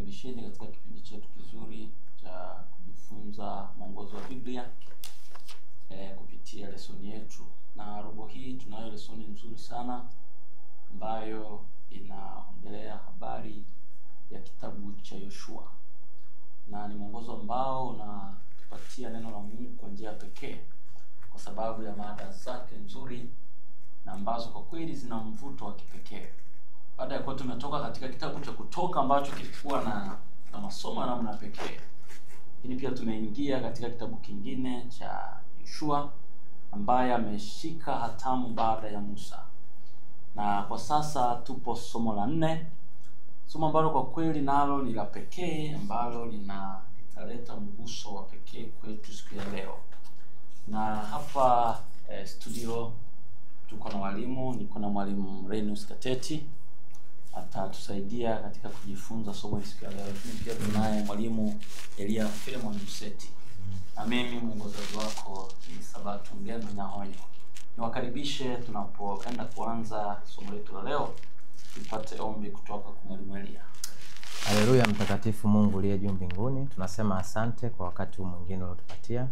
Nikukaribisheni katika kipindi chetu kizuri cha kujifunza mwongozo wa Biblia kupitia lesoni yetu. Na robo hii tunayo lesoni nzuri sana ambayo inaongelea habari ya kitabu cha Yoshua. Na ni mwongozo ambao unatupatia neno la Mungu kwa njia pekee kwa sababu ya mada zake nzuri na ambazo kwa kweli zina mvuto wa kipekee. Baada ya kuwa tumetoka katika kitabu cha Kutoka ambacho kilikuwa na masomo ya namna pekee, lakini pia tumeingia katika kitabu kingine cha Yoshua ambaye ameshika hatamu baada ya Musa. Na kwa sasa tupo somo la 4, somo ambalo kwa kweli nalo ni la pekee ambalo litaleta mguso wa pekee kwetu siku ya leo. Na hapa studio tuko na walimu, niko na mwalimu Renus Kateti atatusaidia katika kujifunza somo siku ya leo. Lakini pia tunaye mwalimu Elia Filemon Mseti. Na mimi mwongozaji wako ni Sabato Ngeno Nyahonyo. Niwakaribishe tunapoenda kuanza somo letu la leo, tupate ombi kutoka kwa mwalimu Elia. Haleluya. Mtakatifu Mungu uliye juu mbinguni, tunasema asante kwa wakati mwingine uliotupatia.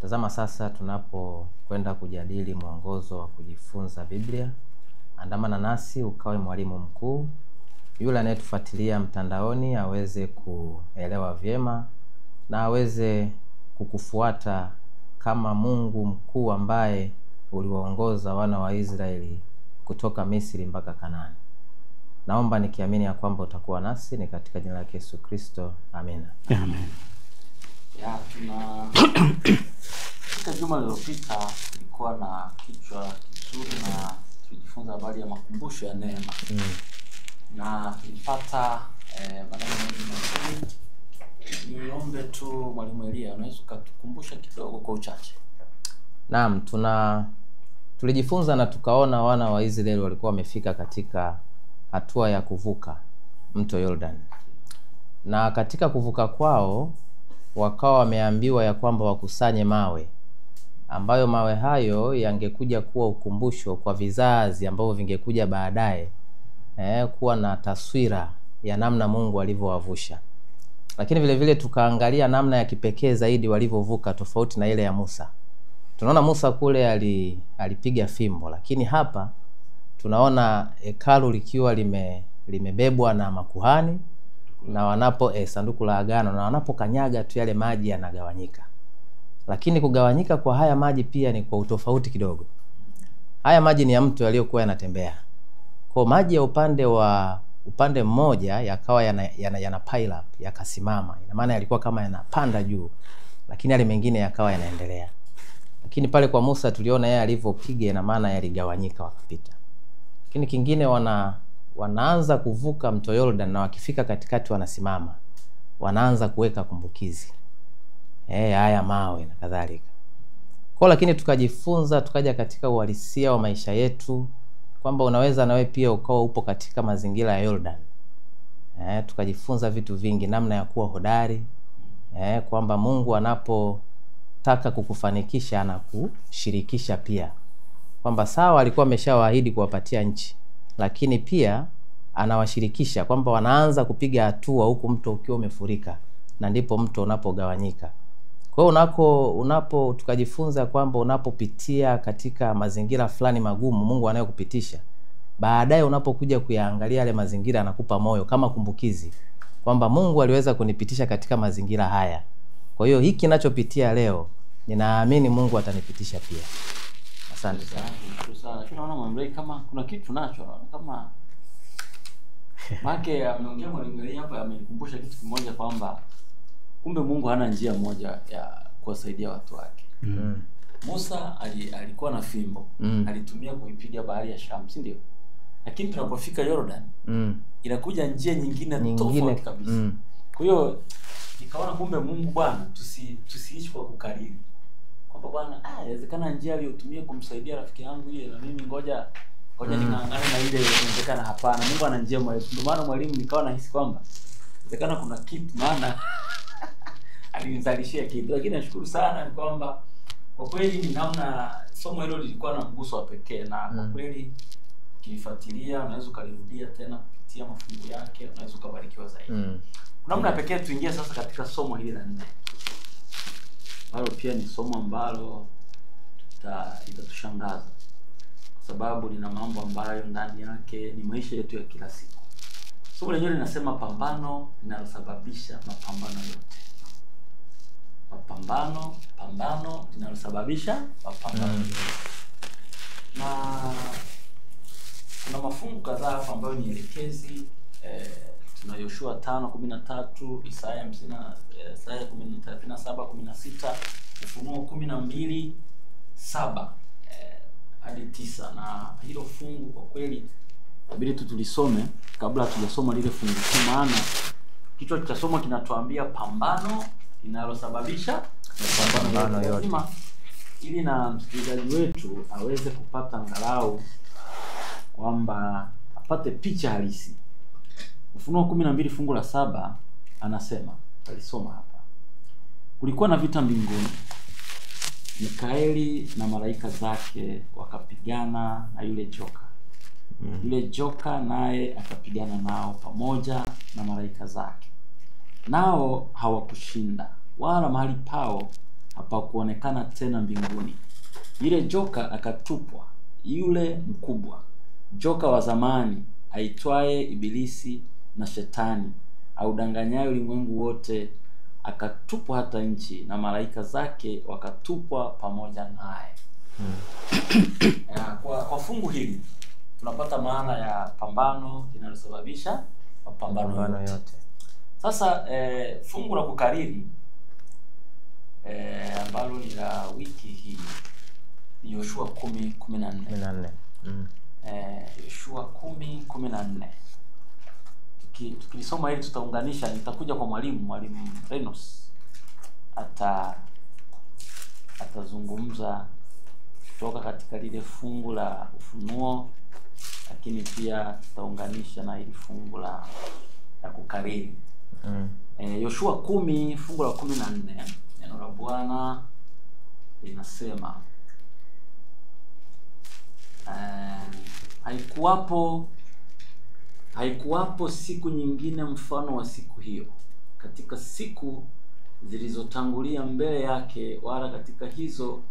Tazama sasa tunapokwenda kujadili mwongozo wa kujifunza Biblia. Andamana nasi ukawe mwalimu mkuu. Yule anayetufuatilia mtandaoni aweze kuelewa vyema na aweze kukufuata kama Mungu mkuu ambaye uliwaongoza wana wa Israeli kutoka Misri mpaka Kanaani. Naomba nikiamini ya kwamba utakuwa nasi, ni katika jina la Yesu Kristo. Amina. Amen. Ya katika juma lililopita tulikuwa na kichwa kizuri na tulijifunza habari ya makumbusho ya neema. Na tulipata maneno mengi. Niombe tu mwalimu Elia, unaweza kutukumbusha kidogo kwa uchache? Naam, tulijifunza na tukaona wana wa Israeli walikuwa wamefika katika hatua ya kuvuka mto Jordan. Na katika kuvuka kwao wakawa wameambiwa ya kwamba wakusanye mawe, ambayo mawe hayo yangekuja kuwa ukumbusho kwa vizazi ambavyo vingekuja baadaye, kuwa na taswira ya namna Mungu alivyowavusha. Lakini vile vile tukaangalia namna ya kipekee zaidi walivyovuka, tofauti na ile ya Musa. Tunaona Musa kule alipiga fimbo, lakini hapa tunaona hekalu likiwa limebebwa na makuhani na sanduku la agano, na wanapokanyaga tu yale maji yanagawanyika. Lakini kugawanyika kwa haya maji pia ni kwa utofauti kidogo. Haya maji ni ya mto yaliyokuwa yanatembea. Kwa maji ya upande mmoja yakawa yana pile up, yakasimama. Ina maana yalikuwa kama yanapanda juu, lakini yale mengine yakawa yanaendelea. Lakini pale kwa Musa tuliona yeye alivyopiga, ina maana yaligawanyika wakapita. Lakini kingine wanaanza kuvuka mto Jordan, na wakifika katikati wanasimama. Wanaanza kuweka kumbukizi. Haya mawe na kadhalika. Kwa lakini tukajifunza, tukaja katika uhalisia wa maisha yetu kwamba unaweza nawe pia ukawa upo katika mazingira ya Jordan. Tukajifunza vitu vingi, namna ya kuwa hodari, kwamba Mungu anapotaka kukufanikisha anakushirikisha pia. Kwamba sawa alikuwa ameshawaahidi kuwapatia nchi, lakini pia anawashirikisha kwamba wanaanza kupiga hatua huku mto ukiwa umefurika, na ndipo mto unapogawanyika. Kwa hiyo tukajifunza kwamba unapopitia katika mazingira fulani magumu, Mungu anayokupitisha, baadaye unapokuja kuyaangalia yale mazingira anakupa moyo kama kumbukizi kwamba Mungu aliweza kunipitisha katika mazingira haya. Kwa hiyo hiki ninachopitia leo, ninaamini Mungu atanipitisha pia. Asante sana. Lakini naona mwambie kama kuna kitu nacho, kama make ameongea mwalimu Elia hapa, amenikumbusha kitu kimoja kwamba kumbe Mungu hana njia moja ya kuwasaidia watu wake. Musa alikuwa na fimbo, alitumia kuipiga bahari ya Shamu, si ndio? Lakini tunapofika Jordan, inakuja njia nyingine tofauti kabisa. Kwa hiyo nikaona kumbe Mungu Bwana tusiishi kwa kukariri. Kwamba Bwana inawezekana njia aliyotumia kumsaidia rafiki yangu ile, na mimi ngoja ningangane na ile inawezekana. Hapana, Mungu ana njia moja. Ndio maana mwalimu nikawa nahisi kwamba inawezekana kuna kitu, maana alinizalishia kitu. Lakini nashukuru sana ni kwamba kwa kweli ni namna somo hilo lilikuwa na mguso wa pekee, na kwa kweli ukifuatilia unaweza ukalirudia tena kupitia mafungu yake, unaweza ukabarikiwa zaidi. namna pekee tuingie sasa katika somo hili la 4. Hilo pia ni somo ambalo itatushangaza kwa sababu lina mambo ambayo ndani yake ni maisha yetu ya kila siku. Somo lenyewe linasema pambano linalosababisha mapambano yote. Pambano linalosababisha mapambano yote. Na kuna mafungu kadhaa hapa ambayo ni elekezi. Tuna Yoshua 5:13, Isaya 37:16, Ufunuo 12:7 hadi 9. Na hilo fungu kwa kweli inabidi tulisome kabla hatujasoma lile fungu, maana kichwa cha somo kinatuambia pambano linalosababisha mapambano yote. Ili na msikilizaji wetu aweze kupata angalau kwamba apate picha halisi. Ufunuo 12 fungu la 7 anasema, alisoma hapa. Kulikuwa na vita mbinguni. Mikaeli na malaika zake wakapigana na yule joka. Yule joka naye akapigana nao pamoja na malaika zake. Nao hawakushinda, wala mahali pao hapakuonekana tena mbinguni. Yule joka akatupwa, yule mkubwa, joka wa zamani aitwaye Ibilisi na Shetani, audanganyaye ulimwengu wote, akatupwa hata nchi, na malaika zake wakatupwa pamoja naye. Kwa fungu hili tunapata maana ya pambano linalosababisha mapambano yote. Sasa fungu la kukariri ambalo ni la wiki hii ni Yoshua 10:14. Yoshua 10:14. Tukilisoma hili tutaunganisha, nitakuja kwa mwalimu Renos atazungumza kutoka katika lile fungu la Ufunuo, lakini pia tutaunganisha na hili fungu la kukariri. Yoshua 10 fungu la 14, neno la Bwana linasema haikuwapo siku nyingine mfano wa siku hiyo katika siku zilizotangulia mbele yake, wala katika hizo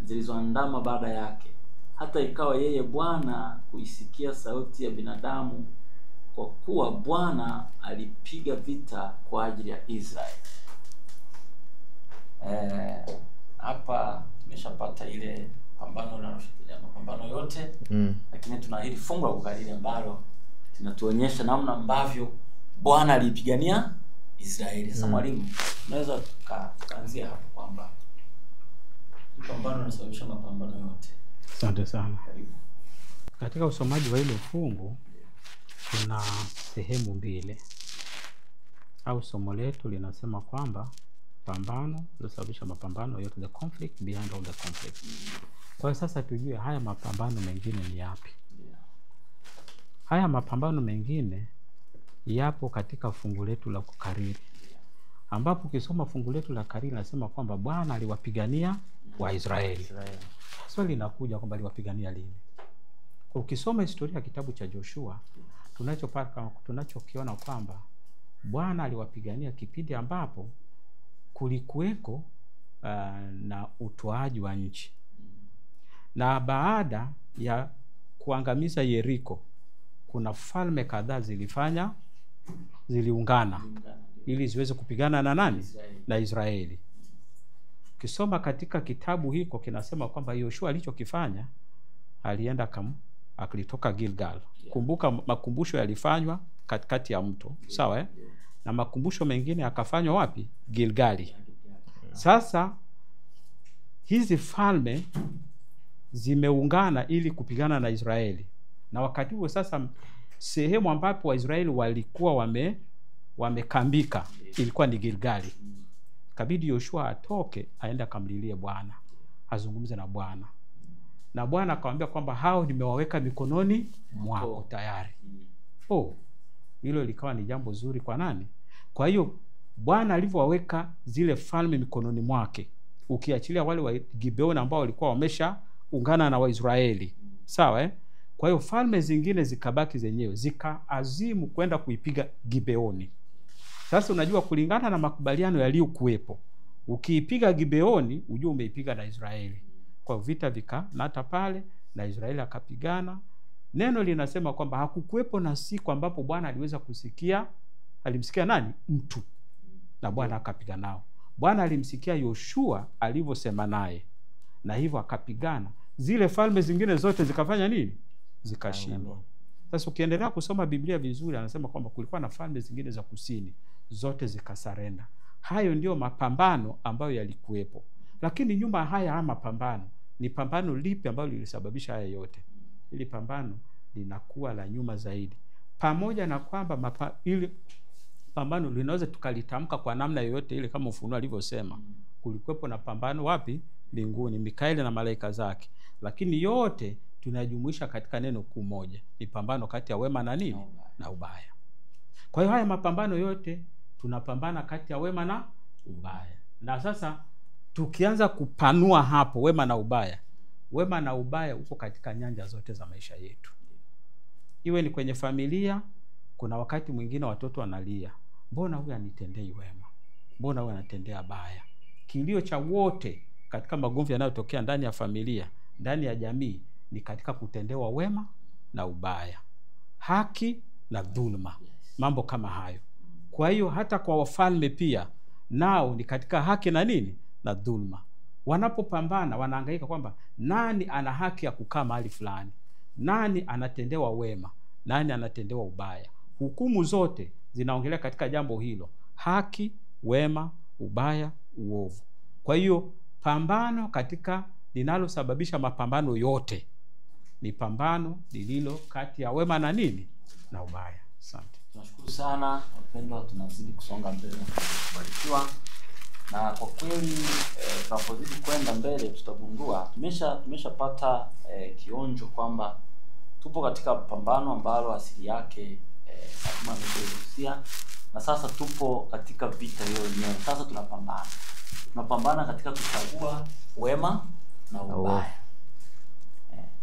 zilizoandama baada yake, hata ikawa yeye Bwana kuisikia sauti ya binadamu, kwa kuwa Bwana alipiga vita kwa ajili ya Israeli. Hapa tumeshapata ile mapambano yote, lakini tuna hili fungu la kukariri ambalo linatuonyesha namna ambavyo Bwana alipigania Israeli. Sasa mwalimu, unaweza tukaanzia hapo kwamba pambano linasababisha mapambano yote. Asante sana. Karibu. Katika usomaji wa ile fungu kuna sehemu mbili, au somo letu linasema kwamba pambano linasababisha mapambano yote, the conflict behind all the conflict. Kwa sasa tujue haya mapambano mengine ni yapi. Haya mapambano mengine yapo katika fungu letu la kukariri, ambapo ukisoma fungu letu la kukariri nasema kwamba Bwana aliwapigania Waisraeli. Swali linakuja kwamba aliwapigania lini? Ukisoma historia ya kitabu cha Joshua, tunachokiona kwamba Bwana aliwapigania kipindi ambapo kulikuweko na utoaji wa nchi. Na baada ya kuangamiza Yeriko, kuna falme kadhaa ziliungana ili ziweze kupigana na nani? Na Israeli. Ukisoma katika kitabu hiko kinasema kwamba Yoshua alichokifanya, alienda akilitoka Gilgal. Kumbuka makumbusho yalifanywa katikati ya mto, sawa na makumbusho mengine yakafanywa wapi? Gilgali. Sasa hizi falme zimeungana ili kupigana na Israeli. Na wakati huo sasa sehemu ambapo Waisraeli walikuwa wamekambika ilikuwa ni Gilgali. Kabidi Yoshua atoke aende akamlilie Bwana, azungumze na Bwana. Na Bwana akamwambia kwamba hao nimewaweka mikononi mwako tayari. Hilo likawa ni jambo zuri kwa nani? Kwa hiyo Bwana alivyowaweka zile falme mikononi mwake, ukiachilia wale wa Gibeoni ambao walikuwa wameshaungana na Waisraeli, sawa Kwa hiyo falme zingine zikabaki zenyewe, zikaazimu kwenda kuipiga Gibeoni. Sasa unajua kulingana na makubaliano yaliyokuwepo, ukiipiga Gibeoni ujue umeipiga na Israeli. Kwa vita vikanata pale na Israeli akapigana. Neno linasema kwamba hakukuwepo na siku ambapo Bwana aliweza kusikia. Alimsikia nani? Mtu. Na Bwana akapiga nao. Bwana alimsikia Yoshua alivyosema naye, na hivyo akapigana. Zile falme zingine zote zikafanya nini? Zikashindwa. Sasa ukiendelea kusoma Biblia vizuri, anasema kwamba kulikuwa na falme zingine za kusini, zote zikasarenda. Hayo ndio mapambano ambayo yalikuwepo. Lakini nyuma haya mapambano, ni pambano lipi ambalo lilisababisha haya yote? Ili pambano linakuwa la nyuma zaidi. Pamoja na kwamba ili pambano linaweza tukalitamka kwa namna yoyote ile, kama Ufunuo alivyosema, kulikuwepo na pambano wapi? Mbinguni, Mikaeli na malaika zake. Lakini yote tunajumuisha katika neno kuu moja, ni pambano kati ya wema na nini? Na ubaya. Kwa hiyo haya mapambano yote tunapambana kati ya wema na ubaya. Na sasa tukianza kupanua hapo wema na ubaya, wema na ubaya uko katika nyanja zote za maisha yetu. Iwe ni kwenye familia, kuna wakati mwingine watoto wanalia, mbona huyu anitendei wema? Mbona huyu anatendea baya? Kilio cha wote katika magomvi yanayotokea ndani ya familia, ndani ya jamii, ni katika kutendewa wema na ubaya, haki na dhulma, mambo kama hayo. Kwa hiyo hata kwa wafalme pia nao ni katika haki na nini? Na dhulma. Wanapopambana wanahangaika kwamba nani ana haki ya kukaa mahali fulani, nani anatendewa wema, nani anatendewa ubaya. Hukumu zote zinaongelea katika jambo hilo: haki, wema, ubaya, uovu. Kwa hiyo pambano katika linalosababisha mapambano yote ni pambano lililo kati ya wema na nini? Na ubaya. Asante. Tunashukuru sana wapendwa, tunazidi kusonga mbele kubarikiwa. Na kwa kweli tunapozidi kwenda mbele tutagundua tumeshapata kionjo kwamba tupo katika pambano ambalo asili yake kama nilivyogusia, na sasa tupo katika vita hiyo yenyewe. Sasa tunapambana katika kuchagua wema na ubaya.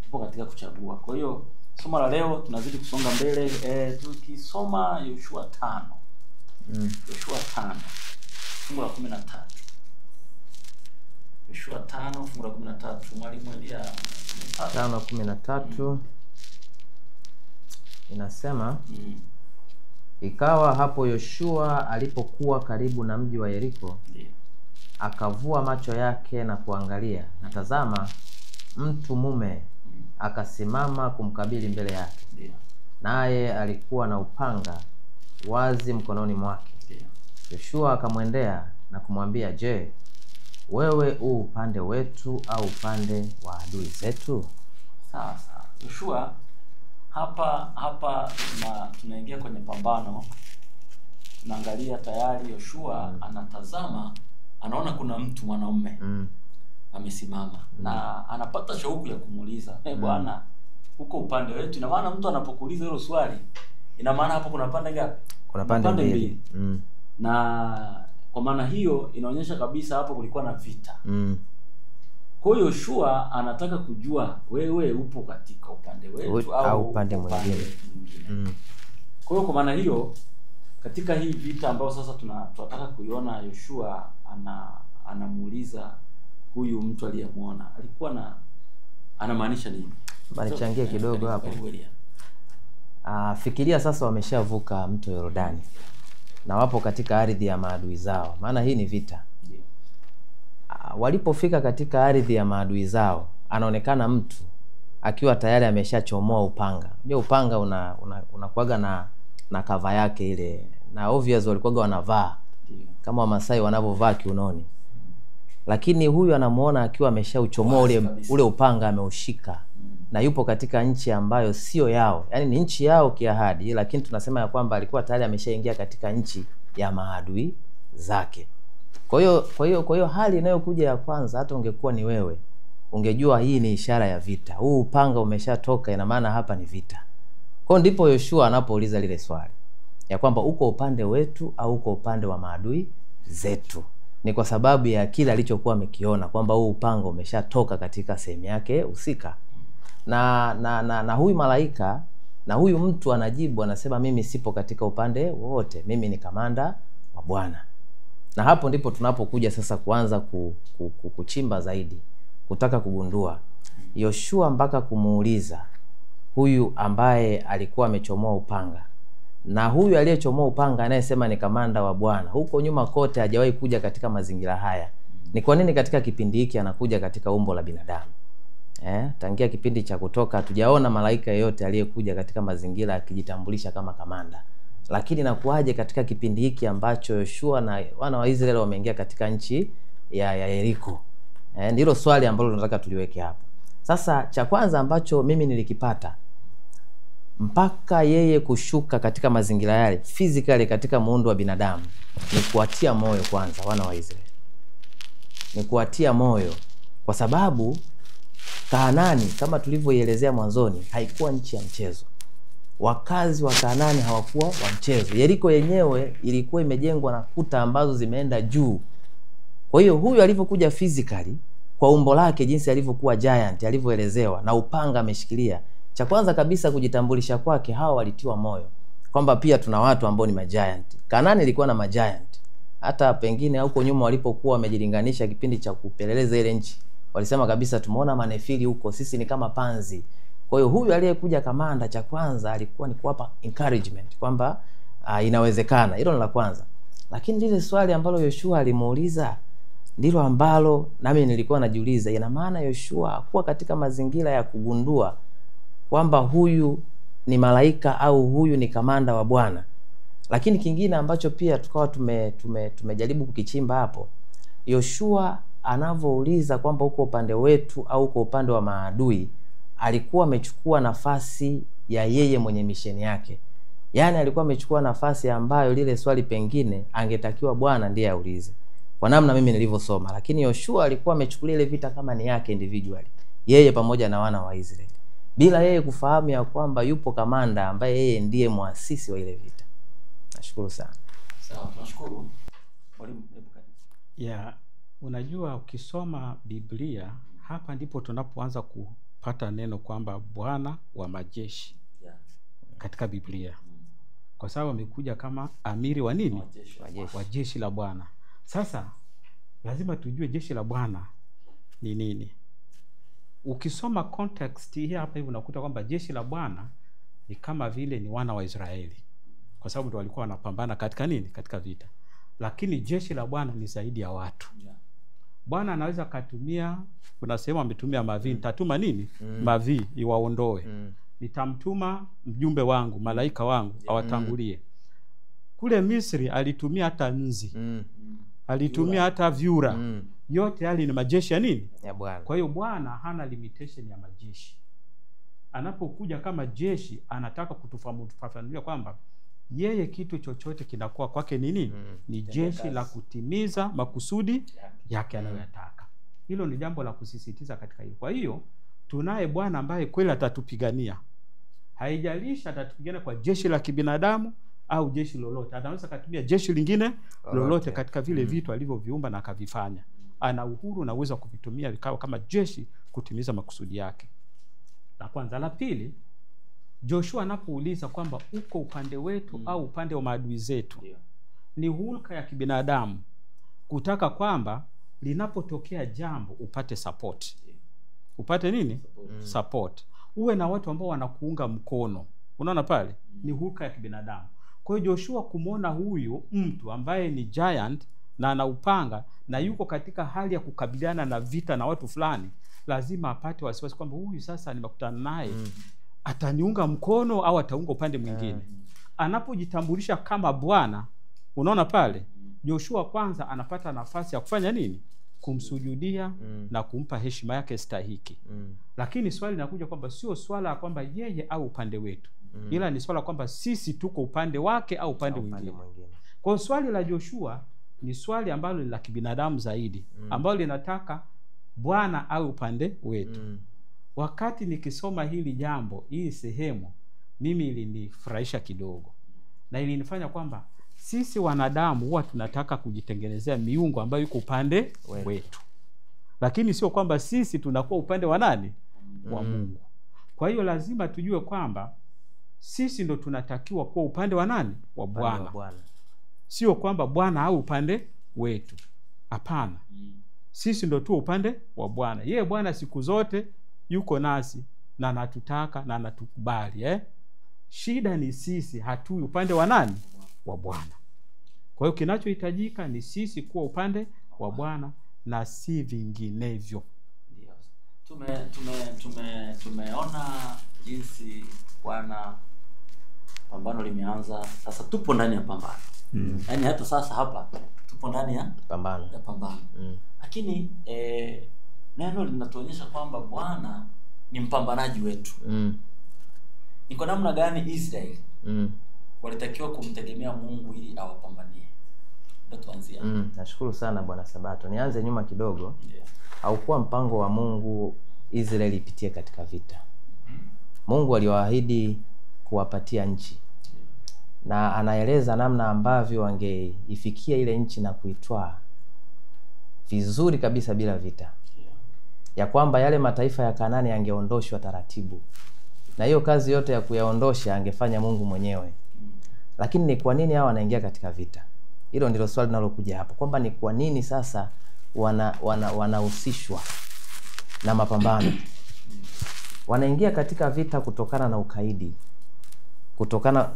Tupo katika kuchagua. Kwa hiyo somo la leo tunazidi kusonga mbele, tukisoma Yoshua 5. Yoshua 5 fungu la 13. Yoshua 5 fungu la 13. Mwalimu Elia 5:13 inasema, ikawa hapo Yoshua alipokuwa karibu na mji wa Yeriko, akavua macho yake na kuangalia, na tazama, mtu mume akasimama kumkabili mbele yake, naye alikuwa na upanga wazi mkononi mwake. Yoshua akamwendea na kumwambia, je, wewe upande wetu au upande wa adui zetu? Sasa Yoshua hapa tunaingia kwenye pambano. Tunaangalia tayari Yoshua anatazama, anaona kuna mtu mwanaume amesimama, na anapata shauku ya kumuuliza, bwana, uko upande wetu? Ina maana mtu anapokuuliza hilo swali, ina maana hapo kuna pande ngapi? Kuna pande mbili. Na kwa maana hiyo inaonyesha kabisa hapo kulikuwa na vita. Kwa hiyo Yoshua anataka kujua, wewe upo katika upande wetu au upande mwingine. Kwa hiyo kwa maana hiyo katika hii vita ambayo sasa tunataka kuiona, Yoshua anamuuliza huyu mtu aliyemuona alikuwa anamaanisha nini? Nichangie kidogo hapo. Fikiria sasa wameshavuka mto Yordani na wapo katika ardhi ya maadui zao, maana hii ni vita. Walipofika katika ardhi ya maadui zao, anaonekana mtu akiwa tayari ameshachomoa upanga. Unajua upanga unakuaga na kava yake ile, na obvious walikuwaga wanavaa kama Wamasai wanavyovaa kiunoni. Lakini huyu anamuona akiwa ameshauchomoa ule upanga, ameushika, na yupo katika nchi ambayo sio yao. Yaani ni nchi yao kiahadi, lakini tunasema ya kwamba alikuwa tayari ameshaingia katika nchi ya maadui zake. Kwa hiyo hali inayokuja ya kwanza, hata ungekuwa ni wewe, ungejua hii ni ishara ya vita. Huu upanga umeshatoka, ina maana hapa ni vita. Kwa ndipo Yoshua anapouliza lile swali ya kwamba uko upande wetu au uko upande wa maadui zetu. Ni kwa sababu ya kile alichokuwa amekiona kwamba huu upanga umeshatoka katika sehemu yake husika. Na huyu malaika na huyu mtu anajibu, anasema, mimi sipo katika upande wote, mimi ni kamanda Bwana. Na hapo ndipo tunapokuja sasa kuanza kuchimba zaidi, kutaka kugundua Yoshua mpaka kumuuliza huyu ambaye alikuwa amechomoa upanga na huyu aliyechomoa upanga anayesema ni kamanda wa Bwana, huko nyuma kote hajawahi kuja katika mazingira haya. Ni kwa nini katika kipindi hiki anakuja katika umbo la binadamu? Tangia kipindi cha Kutoka hatujaona malaika yeyote aliyekuja katika mazingira akijitambulisha kama kamanda. Lakini nakuaje katika kipindi hiki ambacho Yoshua na wana wa Israeli wameingia katika nchi ya Yeriko? Ndilo swali ambalo tunataka tuliweke hapo. Sasa cha kwanza ambacho mimi nilikipata, mpaka yeye kushuka katika mazingira yale physically katika muundo wa binadamu, ni kuatia moyo kwanza wana wa Israeli. Ni kuatia moyo kwa sababu Kanaani kama tulivyoielezea mwanzoni haikuwa nchi ya mchezo. Wakazi wa Kanaani hawakuwa wa mchezo. Yeriko yenyewe ilikuwa imejengwa na kuta ambazo zimeenda juu. Kwa hiyo huyu alivyokuja physically kwa umbo lake, jinsi alivyokuwa giant, alivyoelezewa na upanga ameshikilia, cha kwanza kabisa kujitambulisha kwake, hawa walitiwa moyo kwamba pia tuna watu ambao ni magiant. Kanaani ilikuwa na magiant. Hata pengine huko nyuma walipokuwa wamejilinganisha kipindi cha kupeleleza ile nchi, walisema kabisa tumeona manefili huko, sisi ni kama panzi. Kwa hiyo huyu aliyekuja kamanda, cha kwanza alikuwa ni kuwapa encouragement kwamba inawezekana. Hilo ni la kwanza. Lakini lile swali ambalo Yoshua alimuuliza ndilo ambalo nami nilikuwa najiuliza. Ina maana Yoshua hakuwa katika mazingira ya kugundua kwamba huyu ni malaika au huyu ni kamanda wa Bwana. Lakini kingine ambacho pia tukawa tumejaribu kukichimba hapo, Yoshua anavouliza kwamba uko upande wetu au uko upande wa maadui, alikuwa amechukua nafasi ya yeye mwenye misheni yake. Yaani alikuwa amechukua nafasi ambayo lile swali pengine angetakiwa Bwana ndiye aulize, kwa namna mimi nilivyosoma. Lakini Yoshua alikuwa amechukulia ile vita kama ni yake individually, yeye pamoja na wana wa Israeli, bila yeye kufahamu ya kwamba yupo kamanda ambaye yeye ndiye muasisi wa ile vita. Nashukuru sana. Sawa, tunashukuru. Mwalimu, unajua ukisoma Biblia hapa ndipo tunapoanza kupata neno kwamba Bwana wa majeshi katika Biblia. Kwa sababu amekuja kama amiri wa nini? Wa jeshi la Bwana. Sasa lazima tujue jeshi la Bwana ni nini. Ukisoma context hii hapa hivi unakuta kwamba jeshi la Bwana ni kama vile ni wana wa Israeli, kwa sababu ndio walikuwa wanapambana katika nini? Katika vita. Lakini jeshi la Bwana ni zaidi ya watu. Bwana anaweza katumia, kuna sehemu ametumia mavi, nitatuma nini? Mavi iwaondoe. Nitamtuma mjumbe wangu, malaika wangu awatangulie. Kule Misri alitumia hata nzi. Alitumia hata vyura. Yote yale ni majeshi ya nini? Ya Bwana. Kwa hiyo Bwana hana limitation ya majeshi. Anapokuja kama jeshi anataka kutufafanulia kwamba yeye kitu chochote kinakuwa kwake ni nini? Ni jeshi la kutimiza makusudi yake anayoyataka. Hilo ni jambo la kusisitiza katika hilo. Kwa hiyo tunaye Bwana ambaye kweli atatupigania. Haijalishi atatupigania kwa jeshi la kibinadamu au jeshi lolote. Anaweza kutumia jeshi lingine lolote katika vile vitu alivyoviumba na akavifanya. Ana uhuru na uwezo wa kuvitumia vikao kama jeshi kutimiza makusudi yake. La kwanza. La pili, Joshua anapouliza kwamba uko upande wetu au upande wa maadui zetu, ni hulka ya kibinadamu kutaka kwamba linapotokea jambo upate support. Upate nini? Support. Uwe na watu ambao wanakuunga mkono. Unaona pale? Ni hulka ya kibinadamu. Kwa hiyo Joshua kumuona huyu mtu ambaye ni giant na ana upanga na yuko katika hali ya kukabiliana na vita na watu fulani, lazima apate wasiwasi kwamba huyu sasa nimekutana naye ataniunga mkono au ataunga upande mwingine. Anapojitambulisha kama Bwana, unaona pale, Joshua kwanza anapata nafasi ya kufanya nini? Kumsujudia na kumpa heshima yake stahiki. Lakini swali linakuja kwamba sio swala kwamba yeye au upande wetu. Ila ni swala kwamba sisi tuko upande wake au upande mwingine. Kwa hiyo swali la Joshua ni swali ambalo ni la kibinadamu zaidi, ambalo linataka Bwana au upande wetu. Wakati nikisoma hili jambo, hii sehemu, mimi ilinifurahisha kidogo. Na ilinifanya kwamba sisi wanadamu huwa tunataka kujitengenezea miungu ambayo yuko upande wetu. Lakini sio kwamba sisi tunakuwa upande wa nani? Wa Mungu. Kwa hiyo lazima tujue kwamba sisi ndo tunatakiwa kuwa upande wa nani? Wa Bwana. Sio kwamba Bwana au upande wetu. Hapana. Sisi ndo tu upande wa Bwana. Yeye Bwana siku zote yuko nasi na anatutaka na anatukubali. Shida ni sisi hatui upande wa nani? Wa Bwana. Kwa hiyo kinachohitajika ni sisi kuwa upande wa Bwana na si vinginevyo. Tumeona jinsi Bwana pambano limeanza. Sasa tupo ndani ya pambano. Yaani hata sasa hapa tupo ndani ya pambano. Lakini neno linatuonyesha kwamba Bwana ni mpambanaji wetu. Ni kwa namna gani Israeli walitakiwa kumtegemea Mungu ili awapambanie? Ndio tuanzia. Nashukuru sana Bwana Sabato. Nianze nyuma kidogo. Haukuwa mpango wa Mungu Israeli ipitie katika vita. Mungu aliwaahidi kuwapatia nchi. Na anaeleza namna ambavyo wangeifikia ile nchi na kuitwaa vizuri kabisa bila vita. Ya kwamba yale mataifa ya Kanaani yangeondoshwa taratibu. Na hiyo kazi yote ya kuyaondosha angefanya Mungu mwenyewe. Lakini ni kwa nini hao wanaingia katika vita? Hilo ndilo swali linalokuja hapo. Kwamba ni kwa nini sasa wanahusishwa na mapambano? Wanaingia katika vita kutokana na ukaidi. Kutokana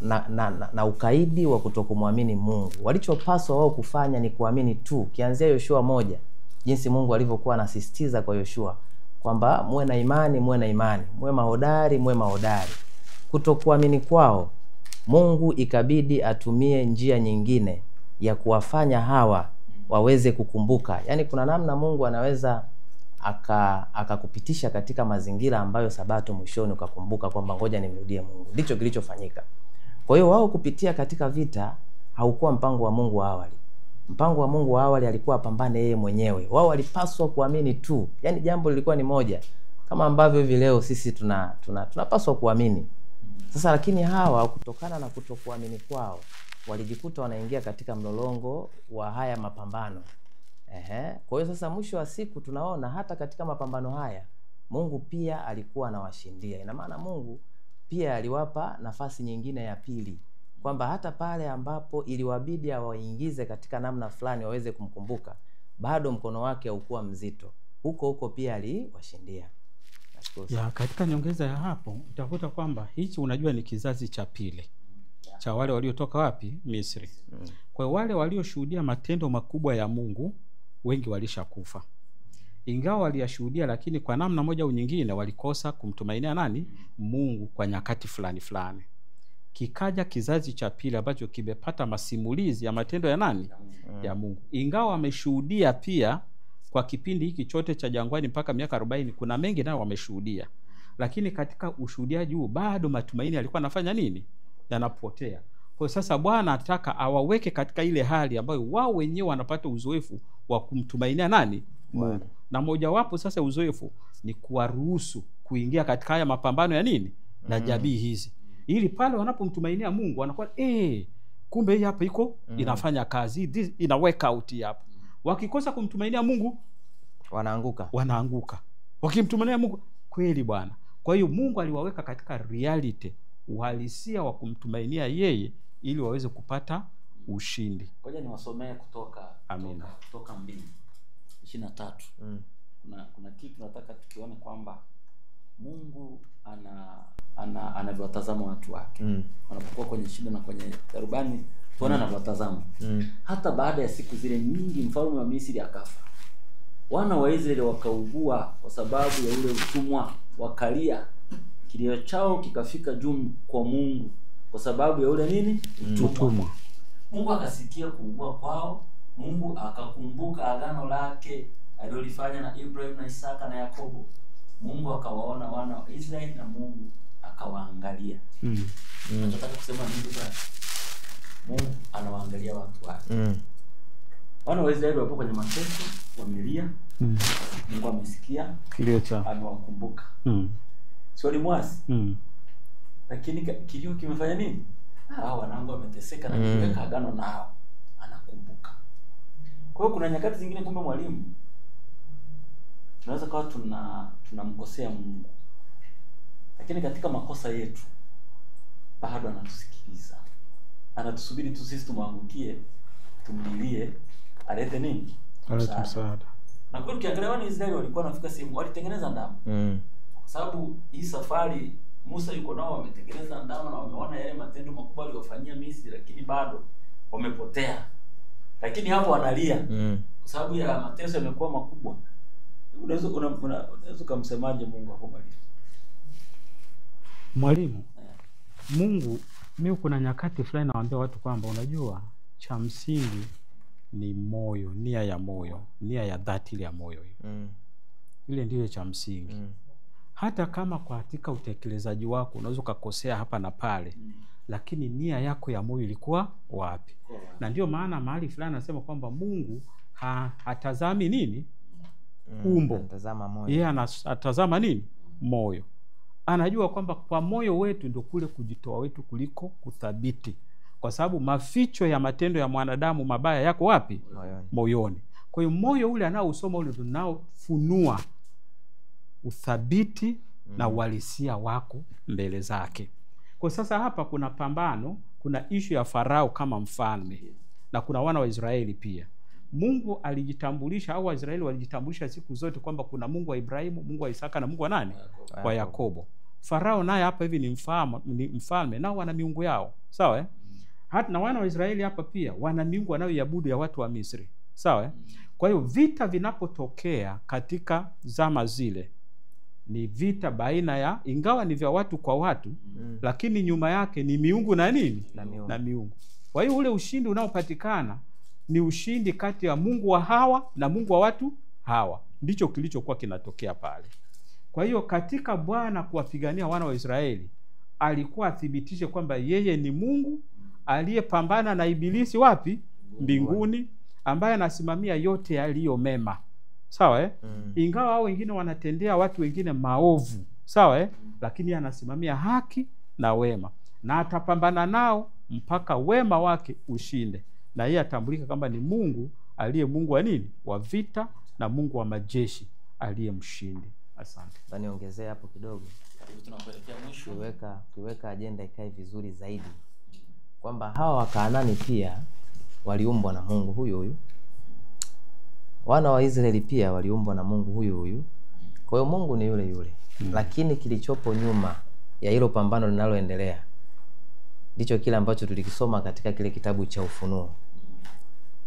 na ukaidi wa kutokumwamini Mungu. Walichopaswa wao kufanya ni kuamini tu. Kianzia Yoshua 1, jinsi Mungu alivyokuwa anasisitiza kwa Yoshua kwamba muwe na imani, muwe mahodari. Kutokuamini kwao, Mungu ikabidi atumie njia nyingine ya kuwafanya hawa waweze kukumbuka. Yaani kuna namna Mungu anaweza akakupitisha katika mazingira ambayo Sabato mwishoni ukakumbuka kwamba ngoja nimrudie Mungu. Ndicho kilichofanyika. Kwa hiyo wao kupitia katika vita haukuwa mpango wa Mungu wa awali. Mpango wa Mungu wa awali alikuwa apambane yeye mwenyewe. Wao walipaswa kuamini tu. Yaani jambo lilikuwa ni moja. Kama ambavyo hivi leo sisi tunapaswa kuamini. Sasa lakini hawa kutokana na kutokuamini kwao walijikuta wanaingia katika mlolongo wa haya mapambano. Kwa hiyo sasa mwisho wa siku tunaona hata katika mapambano haya Mungu pia alikuwa anawashindia. Ina maana Mungu pia aliwapa nafasi nyingine ya pili. Kwamba hata pale ambapo iliwabidi awaingize katika namna fulani waweze kumkumbuka, bado mkono wake haukuwa mzito. Huko pia aliwashindia. Katika nyongeza ya hapo utakuta kwamba hichi unajua ni kizazi cha pili cha wale waliotoka wapi? Misri. Kwa wale walioshuhudia matendo makubwa ya Mungu wengi walishakufa. Ingawa waliyashuhudia, lakini kwa namna moja au nyingine walikosa kumtumainia nani? Mungu kwa nyakati fulani. Kikaja kizazi cha pili ambacho kimepata masimulizi ya matendo ya nani? Ya Mungu. Ingawa wameshuhudia pia kwa kipindi hiki chote cha jangwani mpaka miaka 40, kuna mengi nao wameshuhudia. Lakini katika ushuhudiaji huu bado matumaini yalikuwa yanafanya nini? Yanapotea. Kwa sasa Bwana anataka awaweke katika ile hali ambayo wao wenyewe wanapata uzoefu wa kumtumainia nani? Mungu. Na mojawapo sasa uzoefu ni kuwaruhusu kuingia katika haya mapambano ya nini? Na jamii hizi. Ili pale wanapomtumainia Mungu wanakuwa kumbe hii hapa iko inafanya kazi, ina work out hapa. Wakikosa kumtumainia Mungu wanaanguka. Wakimtumainia Mungu kweli Bwana. Kwa hiyo Mungu aliwaweka katika reality, uhalisia wa kumtumainia yeye ili waweze kupata ushindi. Ngoja niwasomee kutoka 2:23. Kuna kitu nataka tukione kwamba Mungu anavyowatazama watu wake. Wanapokuwa kwenye shida na kwenye dharubani, tuone anavyowatazama. Hata baada ya siku zile nyingi mfalme wa Misri akafa. Wana wa Israeli wakaugua kwa sababu ya ule utumwa, wakalia. Kilio chao kikafika juu kwa Mungu kwa sababu ya ule nini? Utumwa. Mungu akasikia kuugua kwao. Mungu akakumbuka agano lake alilofanya na Ibrahim na Isaka na Yakobo. Mungu akawaona wana wa Israeli na Mungu akawaangalia. Nataka kusema nini bwana? Mungu anawaangalia watu wake. Wana wa Israeli wapo kwenye mateso, wamelia. Mungu amesikia kilio chao, amewakumbuka. Sio limwasi. Lakini kilio kimefanya nini? Hao wanangu wameteseka na kuweka agano nao. Anakumbuka. Kwa hiyo kuna nyakati zingine kumbe mwalimu tunaweza kawa tunamkosea Mungu. Lakini katika makosa yetu bado anatusikiliza. Anatusubiri tu sisi tumwangukie tumlilie alete nini? Msaada. Na kweli ukiangalia wana Israeli walikuwa wanafika sehemu walitengeneza ndama. Kwa sababu hii safari Musa yuko nao wametengeneza ndama na wameona yale matendo makubwa aliyofanyia Misri, lakini bado wamepotea. Lakini hapo wanalia kwa sababu ya mateso yamekuwa makubwa. Unaweza kumsemaje Mungu hapo Mwalimu? Mungu, mimi kuna nyakati fulani nawaambia watu kwamba unajua cha msingi ni moyo, nia ya moyo, nia ya dhati ile ya moyo hiyo. Ile ndiyo cha msingi. Hata kama kwa katika utekelezaji wako unaweza kukosea hapa na pale, lakini nia yako ya moyo ilikuwa wapi? Na ndio maana mahali fulani anasema kwamba Mungu hatazami nini? Umbo. Anatazama moyo. Yeye anatazama nini? Moyo. Anajua kwamba kwa moyo wetu ndio kule kujitoa wetu kuliko kuthabiti. Kwa sababu maficho ya matendo ya mwanadamu mabaya yako wapi? Moyoni. Kwa hiyo moyo ule anaousoma ule ndio unaofunua uthabiti na uhalisia wako mbele zake. Kwa sasa hapa kuna pambano, kuna issue ya Farao kama mfalme na kuna wana wa Israeli pia. Mungu alijitambulisha au Waisraeli walijitambulisha siku zote kwamba kuna Mungu wa Ibrahimu, Mungu wa Isaka na Mungu wa nani? Wa Yakobo. Farao naye hapa hivi ni mfalme nao wana miungu yao. Sawa Hata na wana wa Israeli hapa pia wana miungu wanayoiabudu ya watu wa Misri. Sawa Kwa hiyo vita vinapotokea katika zama zile ni vita baina ya, ingawa ni vya watu kwa watu, lakini nyuma yake ni miungu na nini? Na miungu. Kwa hiyo ule ushindi unaopatikana ni ushindi kati ya Mungu wa hawa na Mungu wa watu hawa. Ndicho kilichokuwa kinatokea pale. Kwa hiyo katika Bwana kuwapigania wana wa Israeli, alikuwa athibitishe kwamba yeye ni Mungu aliyepambana na ibilisi wapi? Mbinguni, ambaye anasimamia yote yaliyo mema. Sawa Ingawa hao wengine wanatendea watu wengine maovu. Sawa Lakini anasimamia haki na wema. Na atapambana nao mpaka wema wake ushinde. Na yeye atambulika kwamba ni Mungu aliye Mungu wa nini? Wa vita na Mungu wa majeshi aliye mshindi. Asante. Niongezee hapo kidogo. Tunakuelekea mwisho. Kiweka agenda ikae vizuri zaidi. Kwamba hawa Wakanaani pia waliumbwa na Mungu huyu huyu. Wana wa Israeli pia waliumbwa na Mungu huyu huyu. Kwa hiyo Mungu ni yule yule. Lakini kilichopo nyuma ya hilo pambano linaloendelea ndicho kile ambacho tulikisoma katika kile kitabu cha Ufunuo.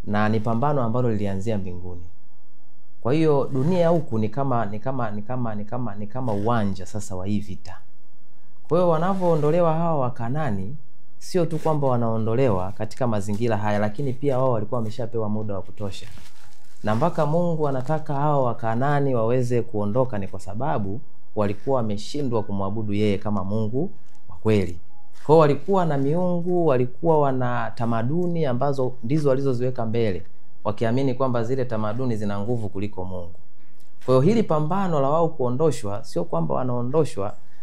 Na ni pambano ambalo lilianzia mbinguni. Kwa hiyo dunia huku ni kama uwanja sasa wa hii vita. Kwa hiyo wanavyoondolewa hawa Wakanaani, sio tu kwamba wanaondolewa katika mazingira haya, lakini pia wao walikuwa wameshapewa muda wa kutosha. Na mpaka Mungu anataka hawa Wakanaani waweze kuondoka ni kwa sababu walikuwa wameshindwa kumwabudu yeye kama Mungu wa kweli. Kwa hiyo walikuwa na miungu, walikuwa wana tamaduni ambazo ndizo walizoziweka mbele, wakiamini kwamba zile tamaduni zina nguvu kuliko Mungu. Kwa hiyo hili pambano la wao kuondoshwa, sio kwamba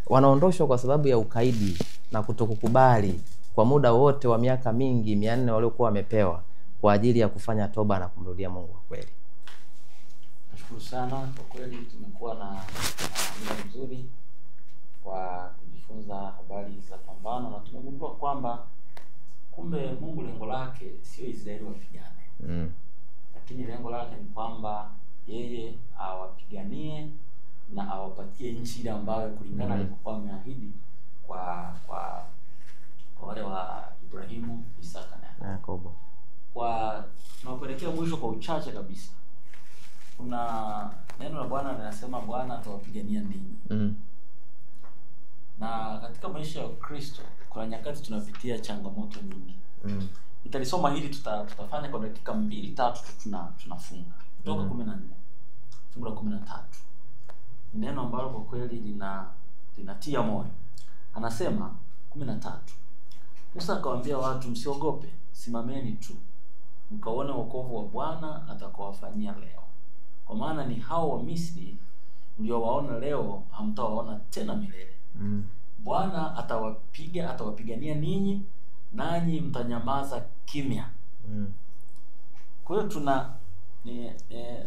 wanaondoshwa kwa sababu ya ukaidi na kutokukubali kwa muda wote wa miaka mingi 400 waliokuwa wamepewa kwa ajili ya kufanya toba na kumrudia Mungu wa kweli. Nashukuru sana kwa kweli, tumekuwa na muda mzuri wa kujifunza habari za pambano na tumegundua kwamba kumbe Mungu lengo lake sio Israeli wapigane. Lakini lengo lake ni kwamba yeye awapiganie na awapatie nchi ile ambayo kulingana alivyokuwa ameahidi kwa wale wa Ibrahimu, Isaka na Yakobo. Kwa tunapelekea mwisho kwa uchache kabisa. Kuna neno la Bwana linasema Bwana atawapigania ninyi. Na katika maisha ya Kristo kuna nyakati tunapitia changamoto nyingi. Nitalisoma hili tutafanya kwa dakika 2-3 tunafunga. Kutoka 14 fungu la 13. Ni neno ambalo kwa kweli linatia moyo. Anasema 13. Musa akawaambia watu, msiogope, simameni tu mkaone wokovu wa Bwana atakowafanyia leo. Kwa maana ni hao wa Misri mliowaona leo hamtawaona tena milele. Bwana atawapigania ninyi nanyi mtanyamaza kimya. Kwa hiyo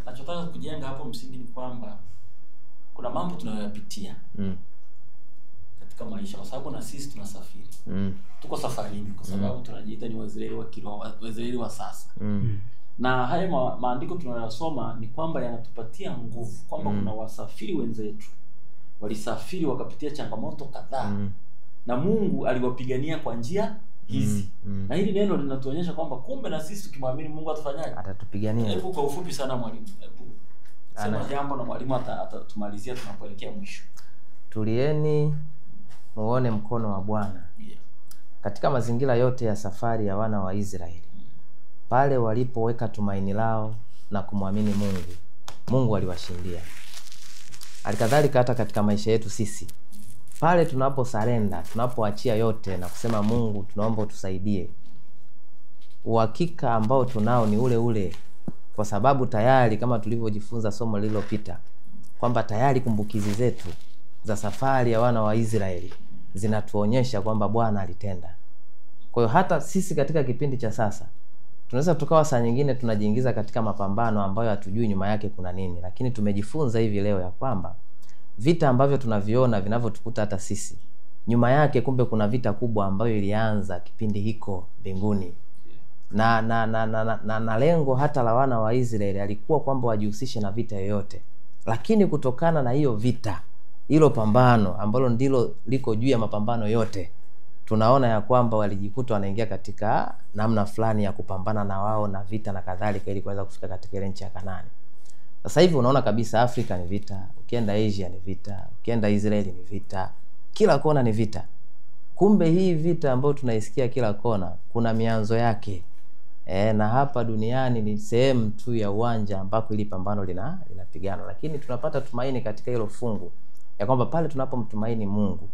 nachotaka kujenga hapo msingi ni kwamba kuna mambo tunayoyapitia katika maisha, kwa sababu na sisi tunasafiri. Tuko safarini kwa sababu tunajiita ni Waisraeli wa kiroho, Waisraeli wa sasa. Na haya maandiko tunayosoma ni kwamba yanatupatia nguvu kwamba kuna wasafiri wenzetu walisafiri wakapitia changamoto kadhaa, na Mungu aliwapigania kwa njia hizi. Na hili neno linatuonyesha kwamba kumbe na sisi tukimwamini Mungu atafanyaje? Atatupigania. Hebu kwa ufupi sana mwalimu, hebu sema jambo na mwalimu atatumalizia tunapoelekea mwisho. Tulieni muone mkono wa Bwana. Katika mazingira yote ya safari ya wana wa Israeli, pale walipoweka tumaini lao na kumwamini Mungu, Mungu aliwashindia. Alikadhalika hata katika maisha yetu sisi, pale tunaposarenda, tunapoachia yote na kusema Mungu tunaomba utusaidie, uhakika ambao tunao ni ule ule, kwa sababu tayari kama tulivyojifunza somo lililopita kwamba tayari kumbukizi zetu za safari ya wana wa Israeli zinatuonyesha kwamba Bwana alitenda. Kwa hiyo hata sisi katika kipindi cha sasa tunaweza tukawa saa nyingine tunajiingiza katika mapambano ambayo hatujui nyuma yake kuna nini, lakini tumejifunza hivi leo ya kwamba vita ambavyo tunaviona vinavyotukuta hata sisi, nyuma yake kumbe kuna vita kubwa ambayo ilianza kipindi hiko mbinguni. Na lengo hata la wana wa Israeli alikuwa kwamba wajihusishe na vita yoyote, lakini kutokana na hiyo vita, hilo pambano ambalo ndilo liko juu ya mapambano yote, tunaona ya kwamba walijikuta wanaingia katika namna fulani ya kupambana na wao na vita na kadhalika, ili kuweza kufika katika ile nchi ya Kanaani. Sasa hivi unaona kabisa Afrika ni vita, ukienda Asia ni vita, ukienda Israeli ni vita, kila kona ni vita. Kumbe hii vita ambayo tunaisikia kila kona kuna mianzo yake. Na hapa duniani ni sehemu tu ya uwanja ambako ili pambano linapigana, lakini tunapata tumaini katika hilo fungu ya kwamba pale tunapomtumaini Mungu,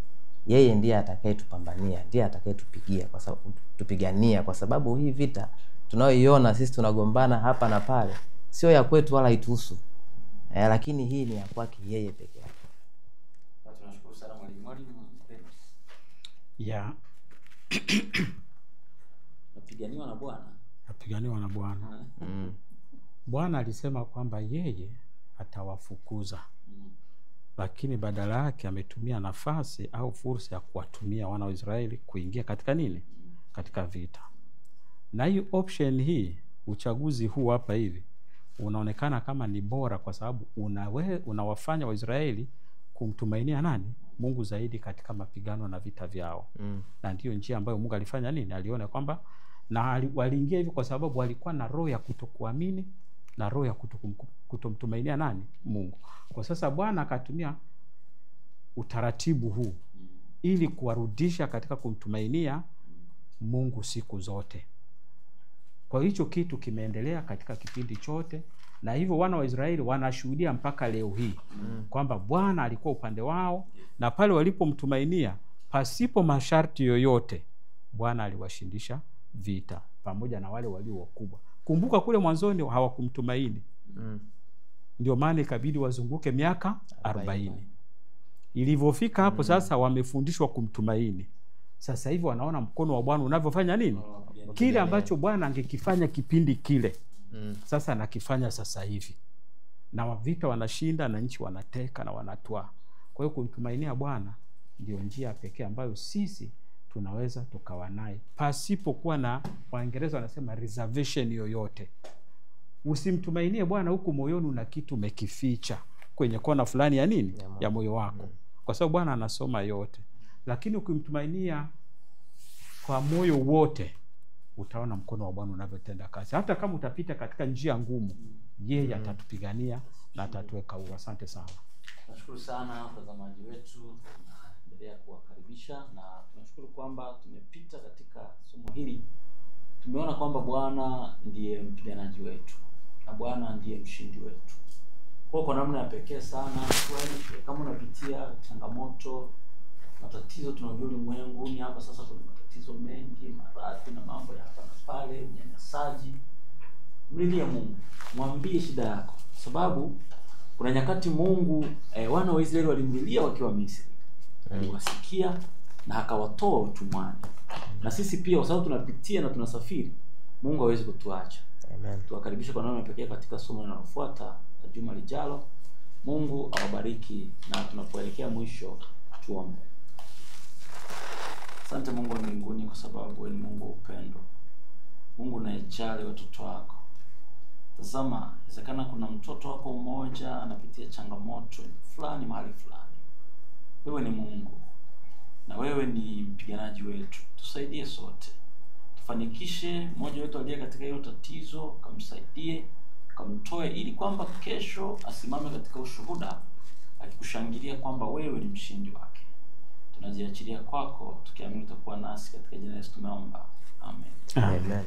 yeye ndiye atakayetupambania, ndiye atakayetupigia, kwa sababu tupigania, kwa sababu hii vita tunayoiona sisi tunagombana hapa na pale sio ya kwetu wala ituhusu, lakini hii ni ya kwake yeye peke yake. Tunashukuru sana mwalimu. Napiganiwa na Bwana. Napiganiwa na Bwana. Bwana alisema kwamba yeye atawafukuza. Lakini badala yake ametumia nafasi au fursa ya kuwatumia wana wa Israeli kuingia katika nini? Katika vita. Na hii option hii, uchaguzi huu hapa hivi, unaonekana kama ni bora, kwa sababu unawafanya Waisraeli kumtumainia nani? Mungu zaidi katika mapigano na vita vyao. Na ndiyo njia ambayo Mungu alifanya nini? Aliona kwamba na waliingia hivi kwa sababu walikuwa na roho ya kutokuamini na roho ya kutomtumainia nani? Mungu. Kwa sasa Bwana akatumia utaratibu huu ili kuwarudisha katika kumtumainia Mungu siku zote. Kwa hicho kitu kimeendelea katika kipindi chote, na hivyo wana wa Israeli wanashuhudia mpaka leo hii kwamba Bwana alikuwa upande wao, na pale walipomtumainia pasipo masharti yoyote, Bwana aliwashindisha vita pamoja na wale walio wakubwa. Kumbuka kule mwanzoni hawakumtumaini. Ndio maana ikabidi wazunguke miaka 40. Ilivyofika hapo sasa wamefundishwa kumtumaini. Sasa hivi wanaona mkono wa Bwana unavyofanya nini? Kile ambacho Bwana angekifanya kipindi kile, sasa anakifanya sasa hivi. Na vita wanashinda, na nchi wanateka na wanatwaa. Kwa hiyo kumtumainia Bwana ndio njia pekee ambayo sisi tunaweza tukawa naye pasipo kuwa na, Waingereza wanasema reservation yoyote. Usimtumainie Bwana huku moyoni una kitu umekificha kwenye kona fulani ya nini? Ya moyo wako. Kwa sababu Bwana anasoma yote. Lakini ukimtumainia kwa moyo wote, utaona mkono wa Bwana unavyotenda kazi. Hata kama utapita katika njia ngumu, yeye atatupigania na atatuweka huru. Asante sana. Nashukuru sana watazamaji wetu, tunaendelea kuwakaribisha, na tunashukuru kwamba tumepita katika somo hili. Tumeona kwamba Bwana ndiye mpiganaji wetu na Bwana ndiye mshindi wetu. Kwa namna ya pekee sana, kama unapitia changamoto, matatizo tunajua ulimwenguni hapa sasa kuna matatizo mengi, maradhi na mambo ya hapa na pale, unyanyasaji, mlilie Mungu, mwambie shida yako, sababu kuna nyakati Mungu wana wa Israeli walimlilia wakiwa Misri. Aliwasikia na akawatoa utumwani. Na sisi pia kwa sababu tunapitia na tunasafiri, Mungu hawezi kutuacha. Amen. Tuwakaribisha kwa namna pekee katika somo linalofuata juma lijalo. Mungu awabariki, na tunapoelekea mwisho tuombe. Asante Mungu wa mbinguni kwa sababu wewe ni Mungu wa upendo. Mungu unayejali watoto wako. Tazama, inawezekana kuna mtoto wako mmoja anapitia changamoto fulani mahali fulani. Wewe ni Mungu na wewe ni mpiganaji wetu. Tusaidie sote. Tufanikishe mmoja wetu aliye katika hilo tatizo, kamsaidie, kamtoe ili kwamba kesho asimame katika ushuhuda akikushangilia kwamba wewe ni mshindi wake. Tunajiachilia kwako tukiamini utakuwa nasi katika jina la Yesu tumeomba. Amen. Amen.